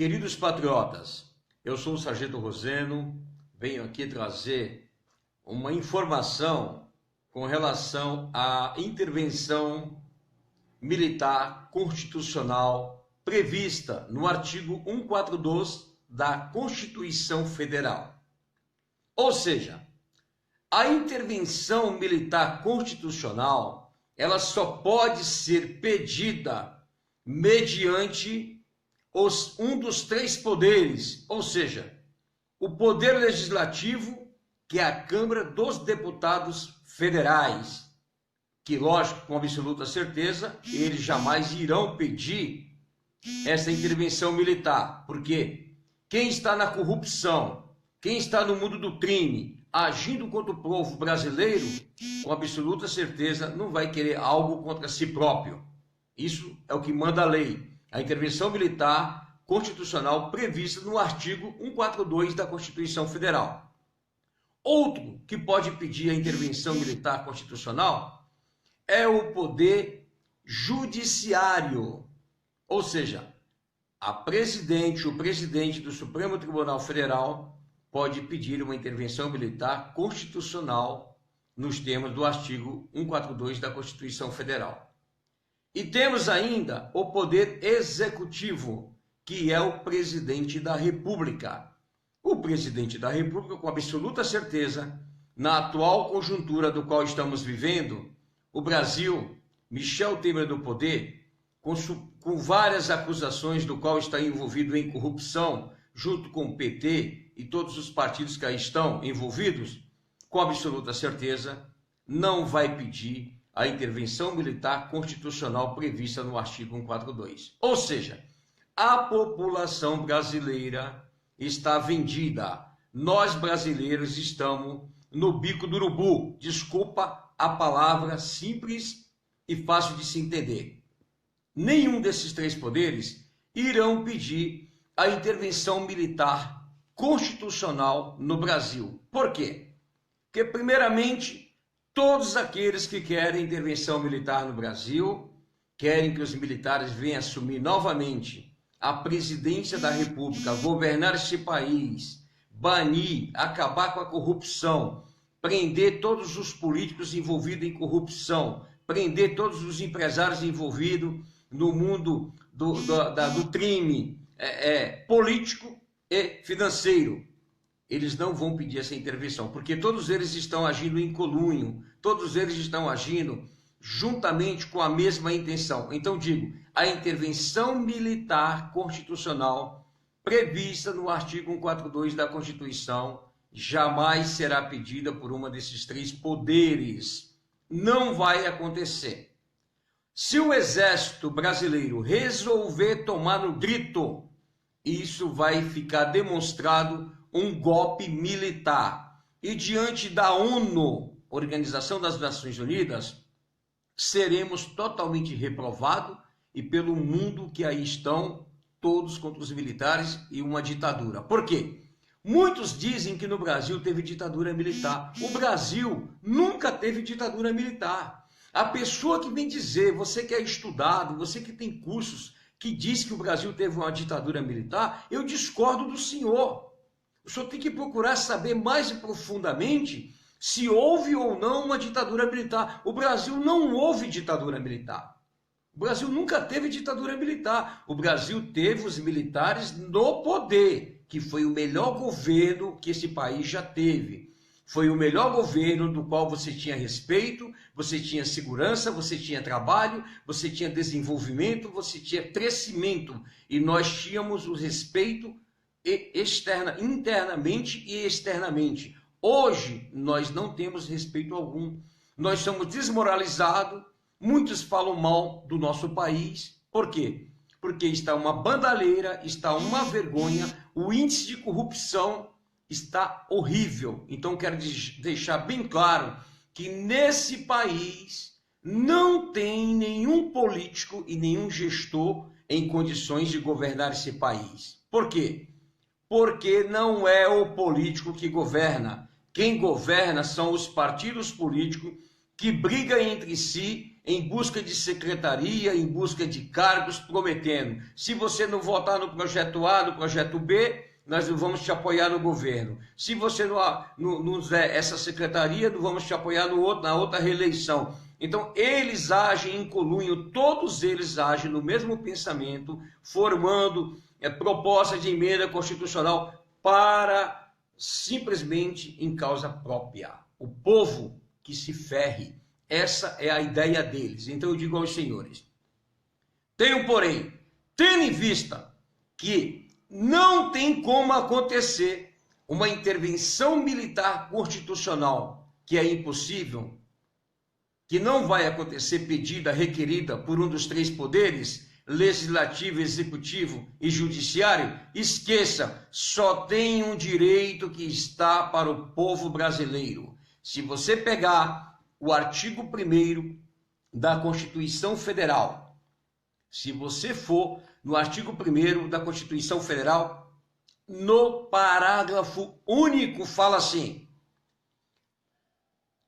Queridos patriotas, eu sou o Sargento Roseno, venho aqui trazer uma informação com relação à intervenção militar constitucional prevista no artigo 142 da Constituição Federal. Ou seja, a intervenção militar constitucional, ela só pode ser pedida mediante um dos três poderes, ou seja, o poder legislativo, que é a Câmara dos Deputados Federais, que, lógico, com absoluta certeza, eles jamais irão pedir essa intervenção militar, porque quem está na corrupção, quem está no mundo do crime, agindo contra o povo brasileiro, com absoluta certeza não vai querer algo contra si próprio. Isso é o que manda a lei. A intervenção militar constitucional prevista no artigo 142 da Constituição Federal. Outro que pode pedir a intervenção militar constitucional é o poder judiciário, ou seja, o presidente do Supremo Tribunal Federal pode pedir uma intervenção militar constitucional nos termos do artigo 142 da Constituição Federal. E temos ainda o poder executivo, que é o presidente da República. O presidente da República, com absoluta certeza, na atual conjuntura do qual estamos vivendo, o Brasil, Michel Temer do poder, com várias acusações do qual está envolvido em corrupção, junto com o PT e todos os partidos que aí estão envolvidos, com absoluta certeza, não vai pedir a intervenção militar constitucional prevista no artigo 142. Ou seja, a população brasileira está vendida. Nós brasileiros estamos no bico do urubu. Desculpa a palavra simples e fácil de se entender. Nenhum desses três poderes irão pedir a intervenção militar constitucional no Brasil. Por quê? Porque, primeiramente, todos aqueles que querem intervenção militar no Brasil, querem que os militares venham assumir novamente a presidência da República, governar esse país, banir, acabar com a corrupção, prender todos os políticos envolvidos em corrupção, prender todos os empresários envolvidos no mundo do crime político e financeiro. Eles não vão pedir essa intervenção, porque todos eles estão agindo em conluio, todos eles estão agindo juntamente com a mesma intenção. Então digo, a intervenção militar constitucional prevista no artigo 142 da Constituição jamais será pedida por uma desses três poderes. Não vai acontecer. Se o Exército Brasileiro resolver tomar no grito, isso vai ficar demonstrado um golpe militar. E diante da ONU, Organização das Nações Unidas, seremos totalmente reprovados e pelo mundo que aí estão, todos contra os militares e uma ditadura. Por quê? Muitos dizem que no Brasil teve ditadura militar. O Brasil nunca teve ditadura militar. A pessoa que vem dizer, você que é estudado, você que tem cursos, que diz que o Brasil teve uma ditadura militar, eu discordo do senhor. O senhor tem que procurar saber mais profundamente se houve ou não uma ditadura militar. O Brasil não houve ditadura militar. O Brasil nunca teve ditadura militar. O Brasil teve os militares no poder, que foi o melhor governo que esse país já teve. Foi o melhor governo do qual você tinha respeito, você tinha segurança, você tinha trabalho, você tinha desenvolvimento, você tinha crescimento. E nós tínhamos o respeito internamente e externamente. Hoje, nós não temos respeito algum. Nós somos desmoralizados. Muitos falam mal do nosso país. Por quê? Porque está uma bandalheira, está uma vergonha, o índice de corrupção está horrível. Então, quero deixar bem claro que nesse país não tem nenhum político e nenhum gestor em condições de governar esse país. Por quê? Porque não é o político que governa. Quem governa são os partidos políticos que brigam entre si em busca de secretaria, em busca de cargos, prometendo: se você não votar no projeto A, no projeto B, nós não vamos te apoiar no governo. Se você não der essa secretaria, não vamos te apoiar na outra reeleição. Então, eles agem em conluio, todos eles agem no mesmo pensamento, formando proposta de emenda constitucional para simplesmente em causa própria. O povo que se ferre. Essa é a ideia deles. Então eu digo aos senhores: tenham, porém, tendo em vista que não tem como acontecer uma intervenção militar constitucional, que é impossível, que não vai acontecer pedida, requerida por um dos três poderes, legislativo, executivo e judiciário, esqueça, só tem um direito que está para o povo brasileiro. Se você pegar o artigo 1º da Constituição Federal, se você for no artigo 1º da Constituição Federal, no parágrafo único fala assim,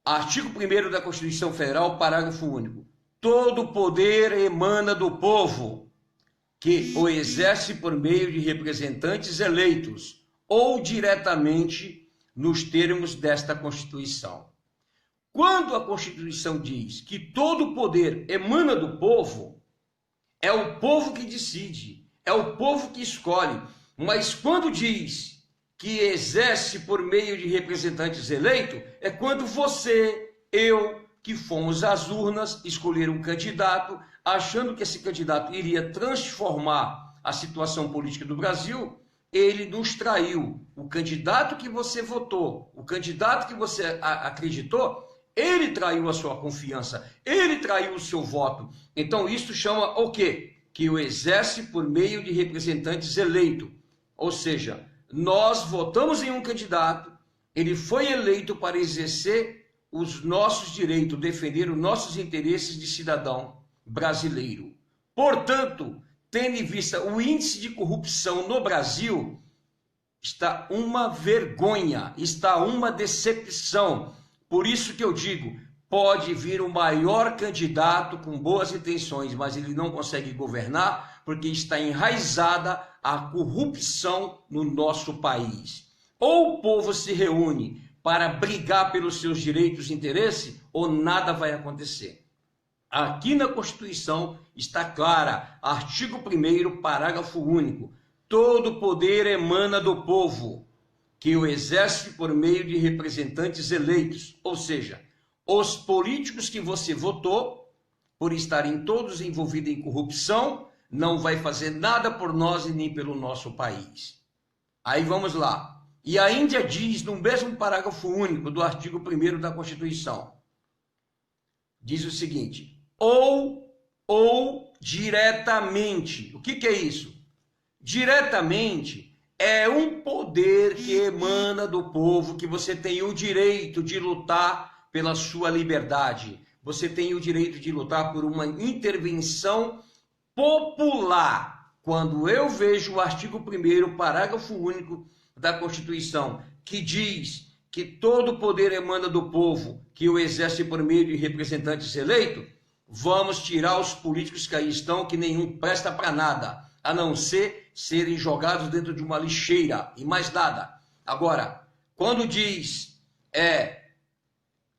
artigo 1º da Constituição Federal, parágrafo único: todo poder emana do povo, que o exerce por meio de representantes eleitos ou diretamente nos termos desta Constituição. Quando a Constituição diz que todo poder emana do povo, é o povo que decide, é o povo que escolhe. Mas quando diz que exerce por meio de representantes eleitos, é quando você, eu, que fomos às urnas escolher um candidato, achando que esse candidato iria transformar a situação política do Brasil, ele nos traiu. O candidato que você votou, o candidato que você acreditou, ele traiu a sua confiança, ele traiu o seu voto. Então isso chama o quê? Que o exerce por meio de representantes eleitos. Ou seja, nós votamos em um candidato, ele foi eleito para exercer os nossos direitos, defender os nossos interesses de cidadão brasileiro. Portanto, tendo em vista o índice de corrupção no Brasil, está uma vergonha, está uma decepção. Por isso que eu digo, pode vir o maior candidato com boas intenções, mas ele não consegue governar porque está enraizada a corrupção no nosso país. Ou o povo se reúne para brigar pelos seus direitos e interesses, ou nada vai acontecer. Aqui na Constituição está clara, artigo 1º, parágrafo único: todo poder emana do povo, que o exerce por meio de representantes eleitos, ou seja, os políticos que você votou, por estarem todos envolvidos em corrupção, não vai fazer nada por nós e nem pelo nosso país. Aí vamos lá. E a Índia diz, no mesmo parágrafo único do artigo 1º da Constituição, diz o seguinte: ou diretamente. O que é isso? Diretamente é um poder que emana do povo, que você tem o direito de lutar pela sua liberdade. Você tem o direito de lutar por uma intervenção popular. Quando eu vejo o artigo 1º, parágrafo único da Constituição, que diz que todo poder emana do povo, que o exerce por meio de representantes eleitos, vamos tirar os políticos que aí estão, que nenhum presta para nada, a não ser serem jogados dentro de uma lixeira e mais nada. Agora, quando diz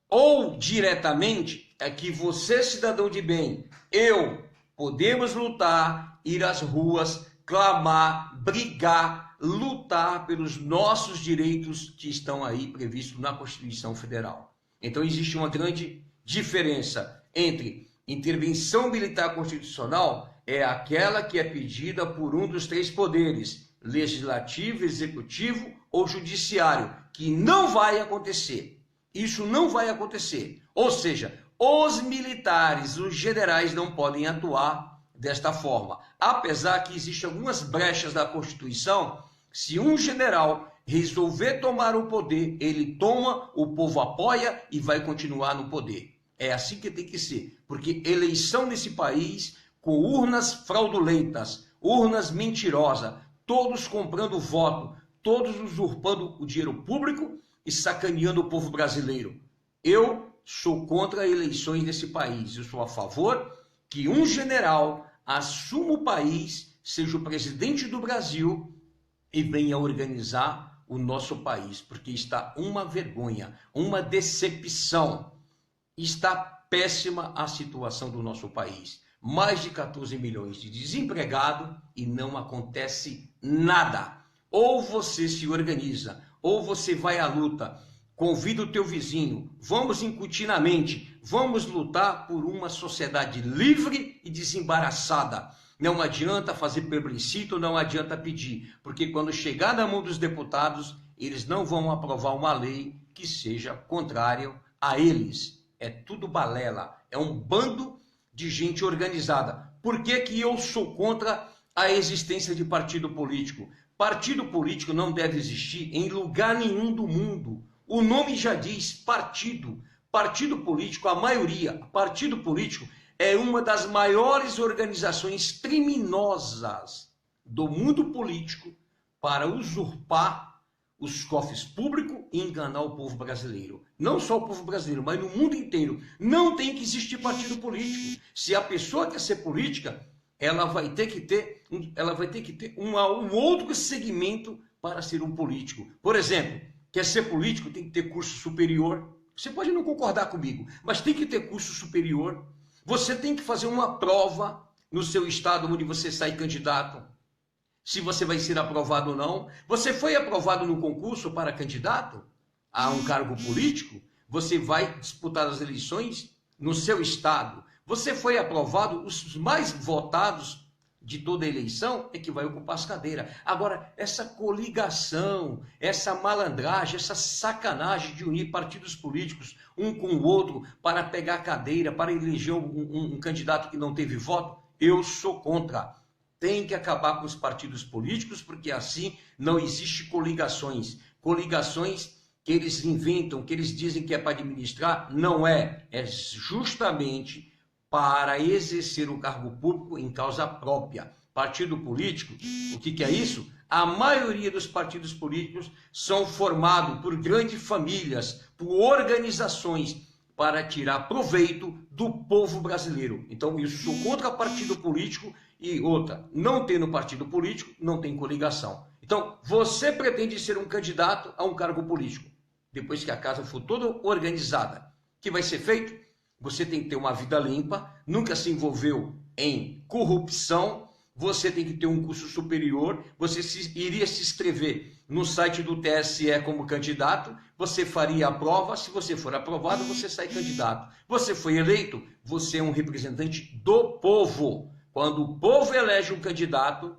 ou diretamente, é que você, cidadão de bem, eu, podemos lutar, ir às ruas, clamar, brigar, lutar pelos nossos direitos que estão aí previstos na Constituição Federal. Então existe uma grande diferença entre intervenção militar constitucional, é aquela que é pedida por um dos três poderes, legislativo, executivo ou judiciário, que não vai acontecer. Isso não vai acontecer. Ou seja, os militares, os generais não podem atuar desta forma. Apesar que existem algumas brechas da Constituição, se um general resolver tomar o poder, ele toma, o povo apoia e vai continuar no poder. É assim que tem que ser, porque eleição nesse país, com urnas fraudulentas, urnas mentirosas, todos comprando voto, todos usurpando o dinheiro público e sacaneando o povo brasileiro. Eu sou contra eleições nesse país. Eu sou a favor que um general assuma o país, seja o presidente do Brasil e venha organizar o nosso país, porque está uma vergonha, uma decepção. Está péssima a situação do nosso país. Mais de 14 milhões de desempregados e não acontece nada. Ou você se organiza, ou você vai à luta, convida o teu vizinho, vamos incutir na mente, vamos lutar por uma sociedade livre e desembaraçada. Não adianta fazer plebiscito, não adianta pedir, porque quando chegar na mão dos deputados, eles não vão aprovar uma lei que seja contrária a eles. É tudo balela, é um bando de gente organizada. Por que que eu sou contra a existência de partido político? Partido político não deve existir em lugar nenhum do mundo. O nome já diz partido. Partido político, a maioria, partido político é uma das maiores organizações criminosas do mundo político para usurpar os cofres públicos e enganar o povo brasileiro. Não só o povo brasileiro, mas no mundo inteiro. Não tem que existir partido político. Se a pessoa quer ser política, ela vai ter que ter um outro segmento para ser um político. Por exemplo, quer ser político, tem que ter curso superior. Você pode não concordar comigo, mas tem que ter curso superior. Você tem que fazer uma prova no seu estado onde você sai candidato. Se você vai ser aprovado ou não. Você foi aprovado no concurso para candidato a um cargo político? Você vai disputar as eleições no seu estado. Você foi aprovado, os mais votados de toda a eleição é que vai ocupar as cadeiras. Agora, essa coligação, essa malandragem, essa sacanagem de unir partidos políticos um com o outro para pegar a cadeira, para eleger um candidato que não teve voto, eu sou contra. Tem que acabar com os partidos políticos, porque assim não existe coligações. Coligações que eles inventam, que eles dizem que é para administrar, não é. É justamente para exercer o cargo público em causa própria. Partido político, o que é isso? A maioria dos partidos políticos são formados por grandes famílias, por organizações, para tirar proveito do povo brasileiro. Então, eu sou contra partido político e outra, não tendo partido político, não tem coligação. Então, você pretende ser um candidato a um cargo político. Depois que a casa for toda organizada, o que vai ser feito? Você tem que ter uma vida limpa, nunca se envolveu em corrupção, você tem que ter um curso superior, você iria se inscrever no site do TSE como candidato, você faria a prova, se você for aprovado, você sai candidato. Você foi eleito, você é um representante do povo. Quando o povo elege um candidato,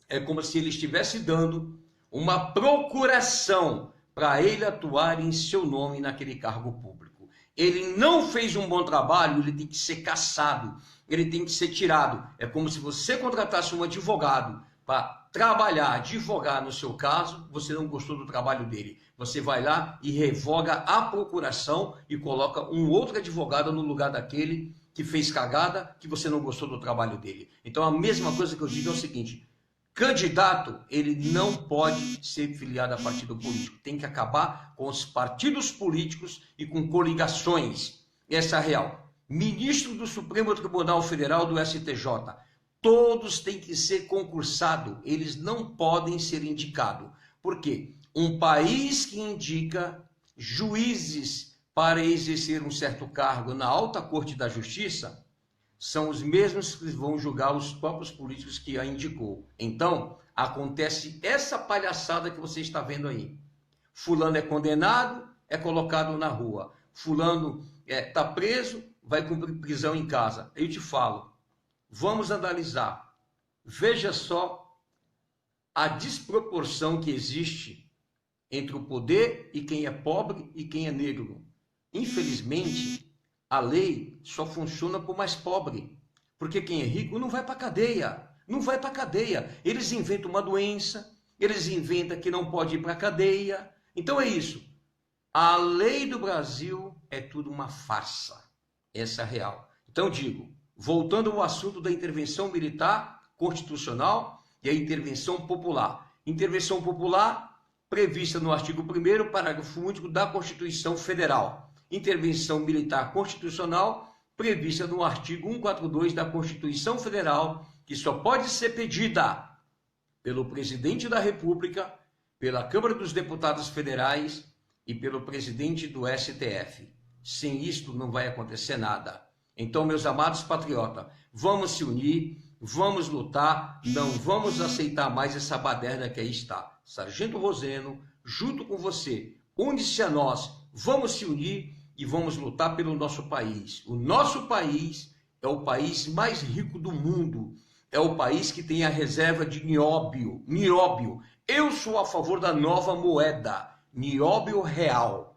é como se ele estivesse dando uma procuração para ele atuar em seu nome naquele cargo público. Ele não fez um bom trabalho, ele tem que ser cassado, ele tem que ser tirado. É como se você contratasse um advogado para trabalhar, advogar no seu caso, você não gostou do trabalho dele. Você vai lá e revoga a procuração e coloca um outro advogado no lugar daquele que fez cagada, que você não gostou do trabalho dele. Então a mesma coisa que eu digo é o seguinte: candidato, ele não pode ser filiado a partido político. Tem que acabar com os partidos políticos e com coligações. Essa é a real. Ministro do Supremo Tribunal Federal, do STJ. Todos têm que ser concursados. Eles não podem ser indicados. Por quê? Um país que indica juízes para exercer um certo cargo na alta corte da justiça são os mesmos que vão julgar os próprios políticos que a indicou. Então, acontece essa palhaçada que você está vendo aí. Fulano é condenado, é colocado na rua. Fulano está preso, vai cumprir prisão em casa. Eu te falo, vamos analisar. Veja só a desproporção que existe entre o poder e quem é pobre e quem é negro. Infelizmente, a lei só funciona para o mais pobre, porque quem é rico não vai para a cadeia, não vai para a cadeia. Eles inventam uma doença, eles inventam que não pode ir para a cadeia. Então é isso. A lei do Brasil é tudo uma farsa. Essa é a real. Então digo, voltando ao assunto da intervenção militar constitucional e a intervenção popular. Intervenção popular prevista no artigo 1º, parágrafo único da Constituição Federal. intervenção militar constitucional prevista no artigo 142 da Constituição Federal, que só pode ser pedida pelo presidente da República, pela Câmara dos Deputados Federais e pelo presidente do STF. Sem isto não vai acontecer nada. Então, meus amados patriotas, vamos se unir, vamos lutar, não vamos aceitar mais essa baderna que aí está. Sargento Roseno, junto com você, une-se a nós, vamos se unir e vamos lutar pelo nosso país. O nosso país é o país mais rico do mundo, é o país que tem a reserva de nióbio. Eu sou a favor da nova moeda, nióbio real.